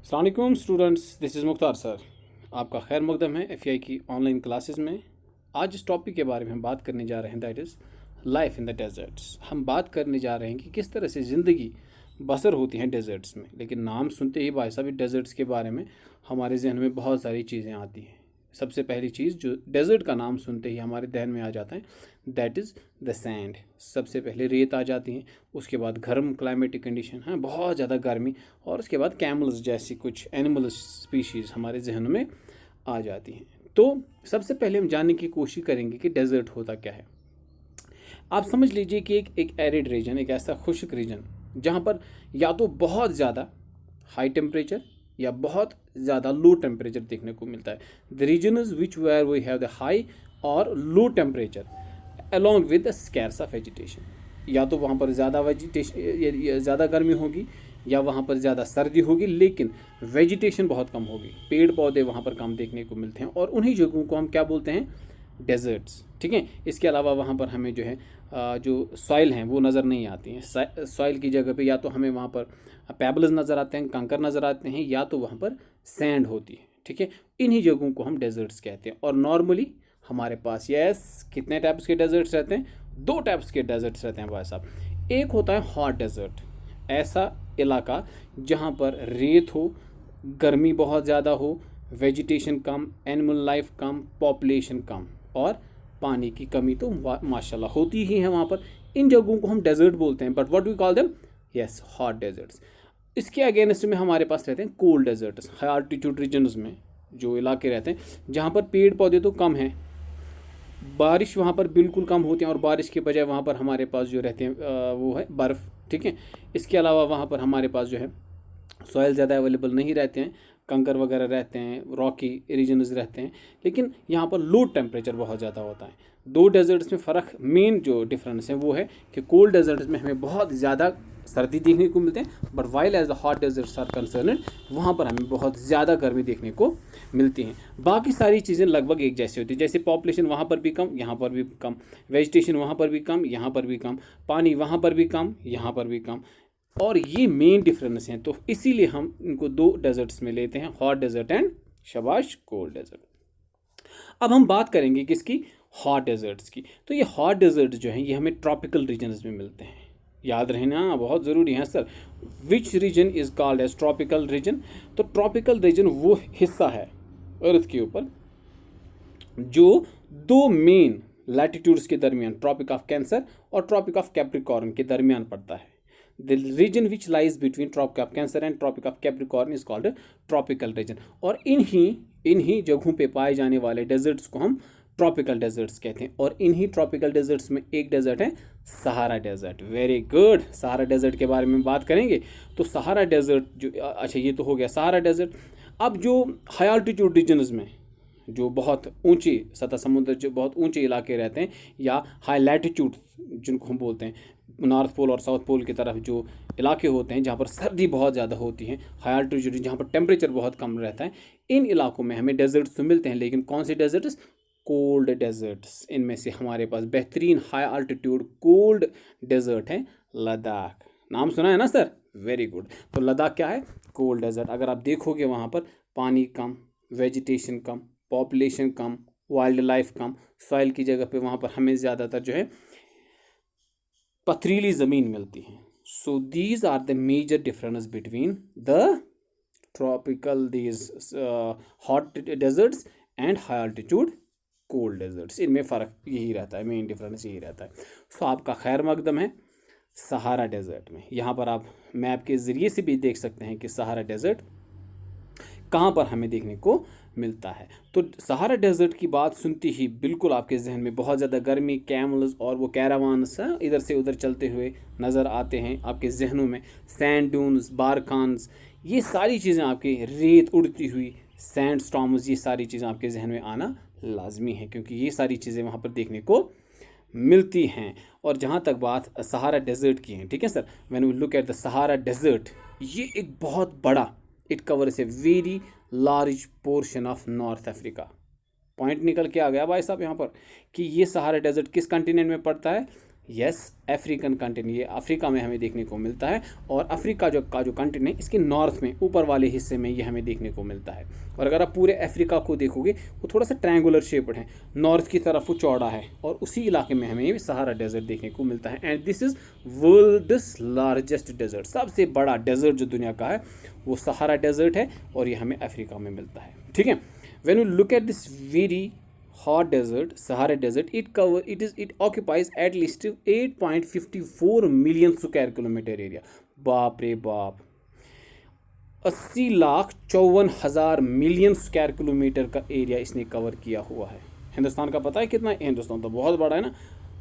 अस्सलाम वालेकुम students, this is Mukhtar sir. आपका खैर मकदम है एफआई की ऑनलाइन क्लासेस में। आज इस टॉपिक के बारे में हम बात करने जा रहे हैं, that is life in the deserts. हम बात करने जा रहे हैं कि किस तरह से ज़िंदगी बसर होती हैं डेजर्ट्स में। लेकिन नाम सुनते ही भाई साहब डेजर्ट्स के बारे में हमारे जहन में बहुत सारी चीज़ें आती हैं। सबसे पहली चीज़ जो डेजर्ट का नाम सुनते ही हमारे जहन में आ जाता है, दैट इज़ द सैंड। सबसे पहले रेत आ जाती हैं, उसके बाद गर्म क्लाइमेटिक कंडीशन, हाँ बहुत ज़्यादा गर्मी, और उसके बाद कैमल्स जैसी कुछ एनिमल स्पीशीज़ हमारे जहन में आ जाती हैं। तो सबसे पहले हम जानने की कोशिश करेंगे कि डेजर्ट होता क्या है। आप समझ लीजिए कि एक एरिड रीजन, एक ऐसा खुश्क रीजन जहाँ पर या तो बहुत ज़्यादा हाई टेम्परेचर या बहुत ज़्यादा लो टेम्परेचर देखने को मिलता है। The reason is which where we have the high और low temperature along with the scars of vegetation. या तो वहाँ पर ज़्यादा वेजिटेशन, ज़्यादा गर्मी होगी, या वहाँ पर ज़्यादा सर्दी होगी, लेकिन वेजिटेशन बहुत कम होगी, पेड़ पौधे वहाँ पर कम देखने को मिलते हैं, और उन्हीं जगहों को हम क्या बोलते हैं, डेजर्ट्स। ठीक है। इसके अलावा वहाँ पर हमें जो है जो सॉइल हैं वो नज़र नहीं आती हैं। सॉइल की जगह पे या तो हमें वहाँ पर पेबल्स नज़र आते हैं, कंकर नज़र आते हैं, या तो वहाँ पर सैंड होती है। ठीक है। इन्हीं जगहों को हम डेजर्ट्स कहते हैं। और नॉर्मली हमारे पास कितने टाइप्स के डेजर्ट्स रहते हैं? दो टाइप्स के डेजर्ट्स रहते हैं भाई साहब। एक होता है हॉट डेजर्ट, ऐसा इलाका जहाँ पर रेत हो, गर्मी बहुत ज़्यादा हो, वेजिटेशन कम, एनिमल लाइफ कम, पॉपुलेशन कम, और पानी की कमी तो माशाल्लाह होती ही है वहाँ पर। इन जगहों को हम डेजर्ट बोलते हैं, but what we call them, yes, hot deserts. इसके अगेंस्ट में हमारे पास रहते हैं cold deserts. High altitude regions में जो इलाके रहते हैं जहाँ पर पेड़ पौधे तो कम हैं, बारिश वहाँ पर बिल्कुल कम होती है, और बारिश के बजाय वहाँ पर हमारे पास जो रहते हैं वो है बर्फ़। ठीक है। इसके अलावा वहाँ पर हमारे पास जो है सॉइल ज़्यादा अवेलेबल नहीं रहते हैं, कंकर वगैरह रहते हैं, रॉकी रीजन्स रहते हैं, लेकिन यहाँ पर लो टेम्परेचर बहुत ज़्यादा होता है। दो डेजर्ट्स में फ़र्क, मेन जो डिफरेंस है वो है कि कोल्ड डेजर्ट्स में हमें बहुत ज़्यादा सर्दी देखने को मिलते हैं, but while as the hot deserts are concerned, वहाँ पर हमें बहुत ज़्यादा गर्मी देखने को मिलती हैं। बाकी सारी चीज़ें लगभग एक जैसी होती है, जैसे पॉपुलेशन वहाँ पर भी कम, यहाँ पर भी कम, वेजिटेशन वहाँ पर भी कम, यहाँ पर भी कम, पानी वहाँ पर भी कम, यहाँ पर भी कम, और ये मेन डिफरेंस हैं। तो इसीलिए हम इनको दो डेजर्ट्स में लेते हैं, हॉट डेजर्ट एंड शाबाश कोल्ड डेजर्ट। अब हम बात करेंगे किसकी, हॉट डेजर्ट्स की। तो ये हॉट डेजर्ट जो हैं ये हमें ट्रॉपिकल रीजन्स में मिलते हैं। याद रहना बहुत ज़रूरी है sir. Which region is called as tropical region? तो ट्रॉपिकल रीजन वो हिस्सा है अर्थ के ऊपर जो दो मेन लैटिट्यूड्स के दरमियान, ट्रॉपिक ऑफ कैंसर और ट्रॉपिक ऑफ कैप्रिकॉर्न के दरमियान पड़ता है। The region which lies between tropic of cancer and tropic of capricorn is called tropical region. और इन्हीं जगहों पे पाए जाने वाले डेजर्ट्स को हम ट्रॉपिकल डेजर्ट्स कहते हैं। और इन्हीं ट्रॉपिकल डेजर्ट्स में एक डेजर्ट है Sahara desert. Very good, Sahara desert के बारे में बात करेंगे। तो सहारा डेजर्ट जो, अच्छा ये तो हो गया सहारा डेजर्ट। अब जो हाई आल्टीट्यूड रीजन्स में जो बहुत ऊंची सतह समुद्र, जो बहुत ऊंचे इलाके रहते हैं, या हाई लैटिट्यूड जिनको हम बोलते हैं, नॉर्थ पोल और साउथ पोल की तरफ जो इलाके होते हैं जहाँ पर सर्दी बहुत ज़्यादा होती है, हाई आल्टीट्यूड जहाँ पर टेम्परेचर बहुत कम रहता है, इन इलाकों में हमें डेजर्ट्स तो मिलते हैं, लेकिन कौन से डेजर्ट्स? Cold deserts. इनमें से हमारे पास बेहतरीन हाई आल्टीट्यूड कोल्ड डेजर्ट है लद्दाख। नाम सुना है ना सर? Very good. तो लद्दाख क्या है? Cold desert. अगर आप देखोगे वहाँ पर पानी कम, वेजिटेशन कम, पॉपुलेशन कम, वाइल्ड लाइफ कम, सॉइल की जगह पे वहाँ पर हमें ज़्यादातर जो है पथरीली ज़मीन मिलती है। So these are the major difference between the tropical these hot deserts and high altitude cold deserts. इनमें फ़र्क यही रहता है, मेन डिफरेंस यही रहता है। सो आपका खैर मकदम है सहारा डेजर्ट में। यहाँ पर आप मैप के ज़रिए से भी देख सकते हैं कि सहारा डेजर्ट कहाँ पर हमें देखने को मिलता है। तो सहारा डेजर्ट की बात सुनती ही बिल्कुल आपके जहन में बहुत ज़्यादा गर्मी, कैमल्स और वो कैरावान्स इधर से उधर चलते हुए नज़र आते हैं आपके जहनों में। सैंड ड्यून्स, बारखान्स, ये सारी चीज़ें आपकी, रेत उड़ती हुई, सैंड स्टॉर्म्स, ये सारी चीज़ें आपके जहन में आना लाजमी है, क्योंकि ये सारी चीज़ें वहाँ पर देखने को मिलती हैं। और जहाँ तक बात सहारा डेजर्ट की है, ठीक है sir, when we look at the Sahara desert, ये एक बहुत बड़ा, it covers a very large portion of north Africa. Point निकल के आ गया भाई साहब यहाँ पर कि ये सहारा डेजर्ट किस कंटिनेंट में पड़ता है? यस, अफ्रीकन कंटिनेंट, ये अफ्रीका में हमें देखने को मिलता है। और अफ्रीका जो कंटिनेंट है इसके नॉर्थ में ऊपर वाले हिस्से में ये हमें देखने को मिलता है। और अगर आप पूरे अफ्रीका को देखोगे वो थोड़ा सा ट्रायंगुलर शेप्ड है, नॉर्थ की तरफ वो चौड़ा है, और उसी इलाके में हमें ये सहारा डेजर्ट देखने को मिलता है। And this is world's largest desert, सबसे बड़ा डेजर्ट जो दुनिया का है वो सहारा डेजर्ट है, और ये हमें अफ्रीका में मिलता है। ठीक है, when you look at this very hot desert, Sahara desert, it occupies at least 8.54 million square kilometer area। बाप रे बाप, 80,54,000 मिलियन स्क्वायर किलोमीटर का एरिया इसने कवर किया हुआ है। हिंदुस्तान का पता है कितना है? हिंदुस्तान तो बहुत बड़ा है ना,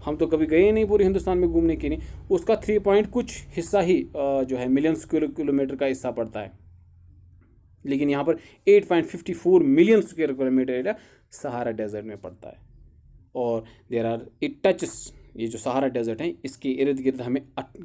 हम तो कभी गए नहीं पूरे हिंदुस्तान में घूमने के लिए। उसका 3 पॉइंट कुछ हिस्सा ही जो है मिलियन स्क्वायर किलोमीटर का हिस्सा पड़ता है, लेकिन यहाँ पर 8.54 million square kilometre area Sahara desert में पड़ता है। और इट टचेस, ये जो सहारा डेजर्ट है इसके इर्द गिर्द हमें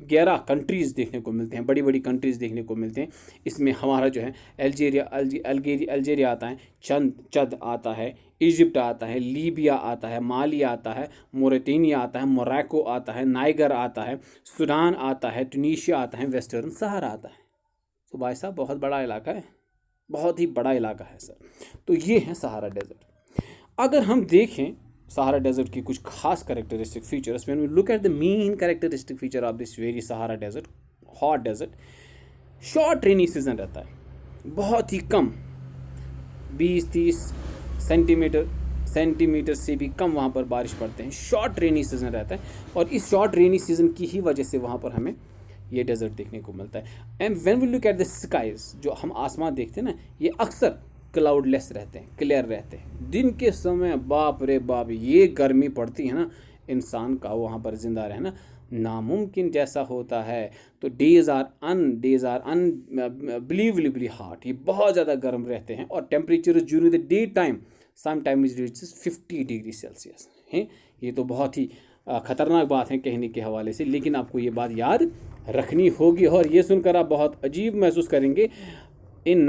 11 कंट्रीज़ देखने को मिलते हैं, बड़ी बड़ी कंट्रीज़ देखने को मिलते हैं। इसमें हमारा जो है अल्जीरिया आता है, चद आता है, इजिप्ट आता है, लीबिया आता है, माली आता है, मोरिटानिया आता है, मोरक्को आता है, नाइगर आता है, सूडान आता है, ट्यूनीशिया आता है, वेस्टर्न सहारा आता है। तो भाई साहब बहुत बड़ा इलाका है, बहुत ही बड़ा इलाका है सर। तो ये है सहारा डेजर्ट। अगर हम देखें सहारा डेजर्ट की कुछ खास characteristic features, when we look at the main characteristic feature of this very Sahara desert, hot desert, short rainy season रहता है, बहुत ही कम 20-30 सेंटीमीटर से भी कम वहाँ पर बारिश पड़ते हैं। शॉर्ट रेनी सीजन रहता है, और इस शॉर्ट रेनी सीजन की ही वजह से वहाँ पर हमें ये डेजर्ट देखने को मिलता है। And when we look at the skies, जो हम आसमान देखते हैं ना, ये अक्सर क्लाउडलेस रहते हैं, क्लियर रहते हैं। दिन के समय बाप रे बाप ये गर्मी पड़ती है ना, इंसान का वहाँ पर जिंदा रहना नामुमकिन जैसा होता है। तो डेज आर अनबिलीवेबली हॉट, ये बहुत ज़्यादा गर्म रहते हैं। और temperature during the day time sometimes reaches 50 degree Celsius हैं। ये तो बहुत ही ख़तरनाक बात है कहने के हवाले से, लेकिन आपको ये बात याद रखनी होगी। और ये सुनकर आप बहुत अजीब महसूस करेंगे। इन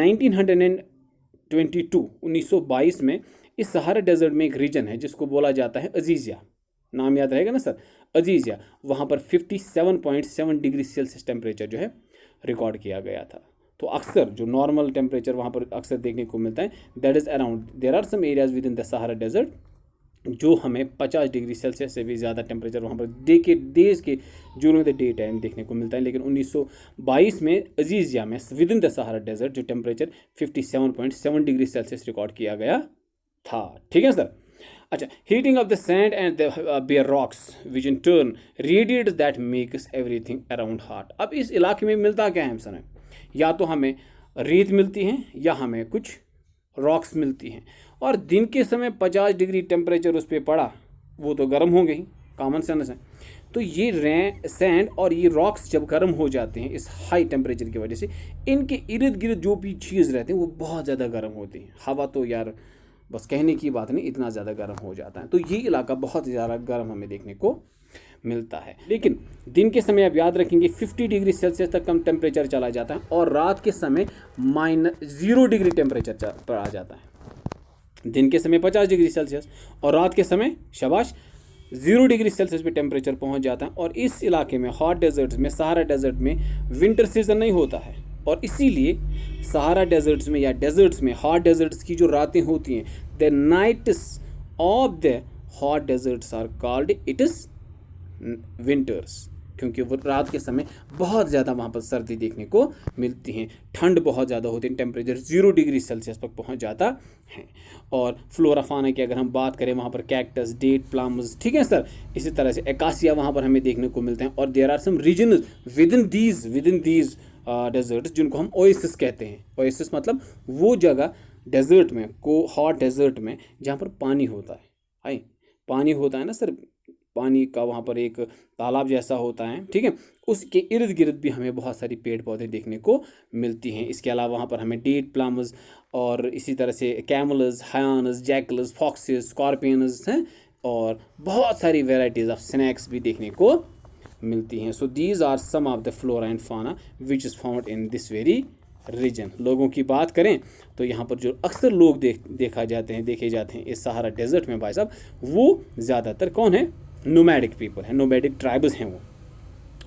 1922 में इस सहारा डेजर्ट में एक रीजन है जिसको बोला जाता है अजीज़िया, नाम याद रहेगा ना सर, अजीज़िया। वहाँ पर 57.7 डिग्री सेल्सियस टेम्परेचर जो है रिकॉर्ड किया गया था। तो अक्सर जो नॉर्मल टेम्परेचर वहाँ पर अक्सर देखने को मिलता है, that is around, there are some areas within the Sahara desert जो हमें 50 डिग्री सेल्सियस से भी ज़्यादा टेम्परेचर वहाँ पर डेज के ड्यूरिंग द डे टाइम देखने को मिलता है। लेकिन 1922 में अजीज़िया में within the Sahara desert जो टेम्परेचर 57.7 डिग्री सेल्सियस रिकॉर्ड किया गया था। ठीक है सर। अच्छा, heating of the sand and the bare rocks which in turn radiates that makes everything around hot. अब इस इलाके में मिलता क्या है सर? या तो हमें रेत मिलती है या हमें कुछ रॉक्स मिलती हैं। और दिन के समय 50 डिग्री टेम्परेचर उस पर पड़ा, वो तो गर्म हो गई, कॉमन सेंस है। तो ये सैंड और ये रॉक्स जब गर्म हो जाते हैं इस हाई टेम्परेचर की वजह से, इनके इर्द गिर्द जो भी चीज़ रहते हैं वो बहुत ज़्यादा गर्म होती हैं। हवा तो यार बस कहने की बात नहीं, इतना ज़्यादा गर्म हो जाता है। तो ये इलाका बहुत ज़्यादा गर्म हमें देखने को मिलता है। लेकिन दिन के समय आप याद रखेंगे 50 डिग्री सेल्सियस तक कम टेम्परेचर चला जाता है, और रात के समय -0 डिग्री टेम्परेचर पर आ जाता है। दिन के समय 50 डिग्री सेल्सियस और रात के समय शाबाश 0 डिग्री सेल्सियस पे टेम्परेचर पहुंच जाता है। और इस इलाके में हॉट डेजर्ट्स में, सहारा डेजर्ट में विंटर सीजन नहीं होता है, और इसीलिए सहारा डेजर्ट्स में या डेजर्ट्स में, हॉट डेजर्ट्स की जो रातें होती हैं, the nights of the hot deserts are cold it is winters, क्योंकि वो रात के समय बहुत ज़्यादा वहाँ पर सर्दी देखने को मिलती हैं, ठंड बहुत ज़्यादा होती है, टेम्परेचर 0 डिग्री सेल्सियस तक पहुँच जाता है। और फ्लोरा फाना की अगर हम बात करें, वहाँ पर कैक्टस, डेट प्लाम्स, ठीक है सर, इसी तरह से एकासिया वहाँ पर हमें देखने को मिलते हैं। और there are some region within these deserts जिनको हम ओएसिस कहते हैं। ओएसिस मतलब वो जगह डेजर्ट में, हॉट डेजर्ट में जहाँ पर पानी होता है, पानी होता है ना सर, पानी का वहाँ पर एक तालाब जैसा होता है, ठीक है, उसके इर्द गिर्द भी हमें बहुत सारी पेड़ पौधे देखने को मिलती हैं। इसके अलावा वहाँ पर हमें डेट प्लम्स और इसी तरह से कैमल्स, हायनस, जैकल्स, फॉक्सेस, स्कॉर्पियंस हैं, और बहुत सारी वेराइटीज़ ऑफ स्नैक्स भी देखने को मिलती हैं। So these are some of the flora and fauna which is found in this very region. लोगों की बात करें तो यहाँ पर जो अक्सर लोग देखे जाते हैं इस सहारा डेजर्ट में भाई साहब, वो ज़्यादातर कौन है? नोमैडिक पीपल हैं, नोमैडिक ट्राइब्स हैं वो।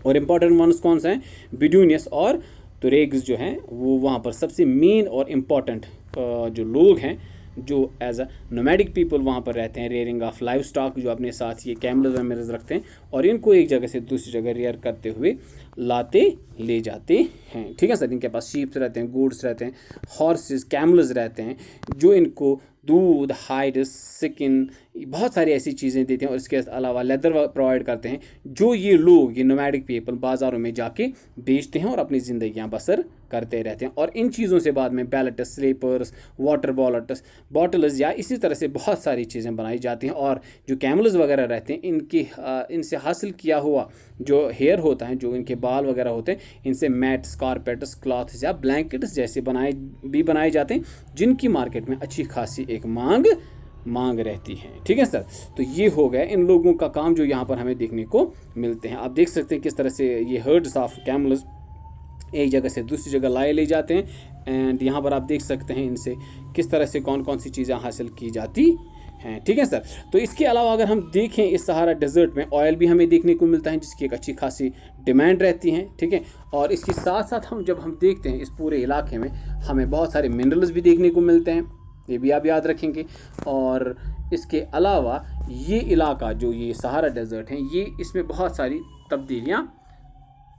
और इम्पॉर्टेंट वंस कौन सा है, बिडूनियस और तुरेग्स जो हैं वो वहाँ पर सबसे मेन और इम्पॉर्टेंट जो लोग हैं जो एज अ नोमैडिक पीपल वहाँ पर रहते हैं, रेयरिंग ऑफ लाइव स्टॉक, जो अपने साथ ये कैमल्स वैमल्स रखते हैं और इनको एक जगह से दूसरी जगह रेयर करते हुए लाते ले जाते हैं। ठीक है सर, इनके पास शीप्स रहते हैं, गोड्स रहते हैं, हॉर्सेस, कैमल्स रहते हैं जो इनको दूध, हाइड, स्किन, बहुत सारी ऐसी चीज़ें देते हैं और इसके अलावा लेदर प्रोवाइड करते हैं जो ये लोग, ये नोमैडिक पीपल बाज़ारों में जाके बेचते हैं और अपनी ज़िंदगियाँ बसर करते रहते हैं। और इन चीज़ों से बाद में बैलेट्स, स्लीपर्स, वाटर बॉटल्स या इसी तरह से बहुत सारी चीज़ें बनाई जाती हैं। और जो कैमल्स वगैरह रहते हैं इनसे हासिल किया हुआ जो हेयर होता है, जो इनके बाल वगैरह होते हैं, इनसे मैट्स, कारपेट्स, क्लॉथ्स या ब्लैंकेट्स जैसे बनाए जाते हैं जिनकी मार्केट में अच्छी खासी एक मांग रहती है। ठीक है सर, तो ये हो गया इन लोगों का काम जो यहाँ पर हमें देखने को मिलते हैं। आप देख सकते हैं किस तरह से ये हर्ड्स ऑफ कैमल्स एक जगह से दूसरी जगह लाए ले जाते हैं। एंड यहाँ पर आप देख सकते हैं इनसे किस तरह से कौन कौन सी चीज़ें हासिल की जाती हैं। ठीक है सर, तो इसके अलावा अगर हम देखें इस सहारा डेजर्ट में ऑयल भी हमें देखने को मिलता है जिसकी एक अच्छी खासी डिमांड रहती है। ठीक है, और इसके साथ साथ जब हम देखते हैं इस पूरे इलाके में हमें बहुत सारे मिनरल्स भी देखने को मिलते हैं, ये भी आप याद रखेंगे। और इसके अलावा ये इलाका जो ये सहारा डेजर्ट है, ये इसमें बहुत सारी तब्दीलियाँ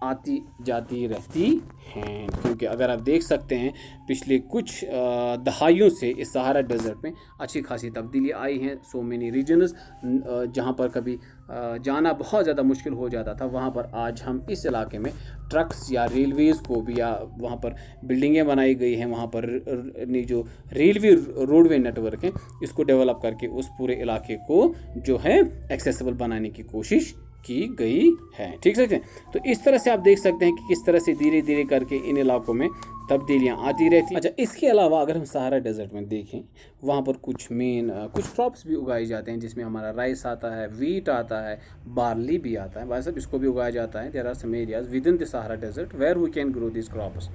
आती जाती रहती हैं, क्योंकि अगर आप देख सकते हैं पिछले कुछ दहाइयों से इस सहारा डेजर्ट में अच्छी खासी तब्दीली आई हैं। सो मेनी रीजन्स जहाँ पर कभी जाना बहुत ज़्यादा मुश्किल हो जाता था, वहाँ पर आज हम इस इलाके में ट्रक्स या रेलवेज़ को भी, या वहाँ पर बिल्डिंगें बनाई गई हैं, वहाँ पर जो रेलवे रोडवे नेटवर्क है इसको डेवलप करके उस पूरे इलाके को जो है एक्सेसिबल बनाने की कोशिश की गई है। ठीक है, तो इस तरह से आप देख सकते हैं कि किस तरह से धीरे धीरे करके इन इलाकों में तब्दीलियाँ आती रहती हैं। अच्छा, इसके अलावा अगर हम सहारा डेजर्ट में देखें, वहाँ पर कुछ क्रॉप्स भी उगाए जाते हैं जिसमें हमारा राइस आता है, वीट आता है, बार्ली भी आता है, भाई साहब इसको भी उगाया जाता है। There are some areas within the Sahara desert where we can grow this crops.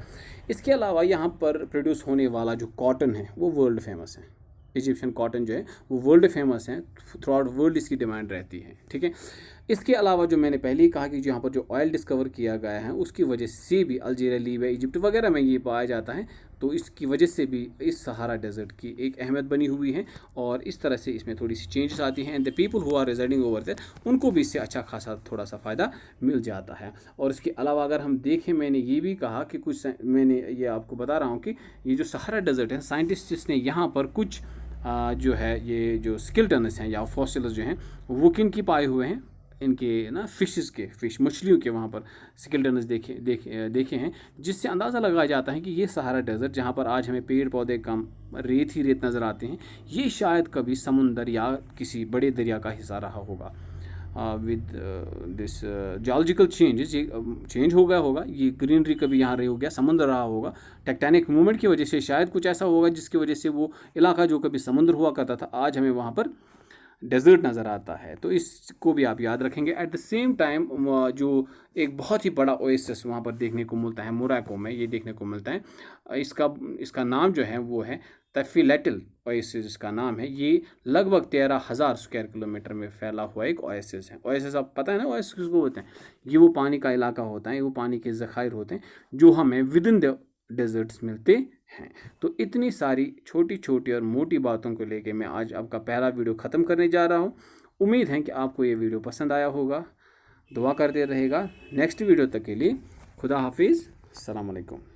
इसके अलावा यहाँ पर प्रोड्यूस होने वाला जो कॉटन है वो वर्ल्ड फेमस है। इजिप्शियन कॉटन जो है वो वर्ल्ड फेमस है, थ्रू आउट वर्ल्ड इसकी डिमांड रहती है। ठीक है, इसके अलावा जो मैंने पहले ही कहा कि यहाँ पर जो ऑयल डिस्कवर किया गया है उसकी वजह से भी अल्जीरिया, लीबिया, इजिप्ट वगैरह में ये पाया जाता है, तो इसकी वजह से भी इस सहारा डेजर्ट की एक अहमियत बनी हुई है और इस तरह से इसमें थोड़ी सी चेंजेस आती हैं। And the people who are residing over there उनको भी इससे अच्छा खासा थोड़ा सा फ़ायदा मिल जाता है। और इसके अलावा अगर हम देखें, मैंने ये भी कहा कि मैंने ये आपको बता रहा हूँ कि ये जो सहारा डेजर्ट है, साइंटिस्ट ने यहाँ पर कुछ जो है ये जो स्केलेटन्स हैं या फॉसिल्स जो हैं वो किन की पाए हुए हैं, इनके ना फिश मछलियों के वहाँ पर स्केलेटन्स देखे हैं, जिससे अंदाज़ा लगाया जाता है कि ये सहारा डेजर्ट जहाँ पर आज हमें पेड़ पौधे कम, रेत ही रेत नज़र आते हैं, ये शायद कभी समुंदर या किसी बड़े दरिया का हिस्सा रहा होगा। विद दिस जियोलॉजिकल चेंजेस ये चेंज हो गया होगा, ये ग्रीनरी कभी यहाँ रही हो गया, समुद्र रहा होगा, टेक्टोनिक मूवमेंट की वजह से शायद कुछ ऐसा होगा जिसकी वजह से वो इलाका जो कभी समुद्र हुआ करता था आज हमें वहाँ पर डेजर्ट नज़र आता है। तो इसको भी आप याद रखेंगे। एट द सेम टाइम जो एक बहुत ही बड़ा ओएसिस वहाँ पर देखने को मिलता है मोरक्को में, ये देखने को मिलता है, इसका नाम जो है वो है तफिलेटल ओएसिस, इसका नाम है। ये लगभग 13,000 स्क्वायर किलोमीटर में फैला हुआ एक ओएसिस है। ओएसिस आप पता है ना ओएसिस किसको होते हैं, ये वो पानी का इलाका होता है, वो पानी के ज़खायर होते हैं जो हमें विद इन द डेजर्ट्स मिलते हैं। तो इतनी सारी छोटी छोटी और मोटी बातों को लेके मैं आज आपका पहला वीडियो ख़त्म करने जा रहा हूँ। उम्मीद है कि आपको ये वीडियो पसंद आया होगा। दुआ करते रहेगा। नेक्स्ट वीडियो तक के लिए खुदा हाफिज़, अस्सलाम वालेकुम।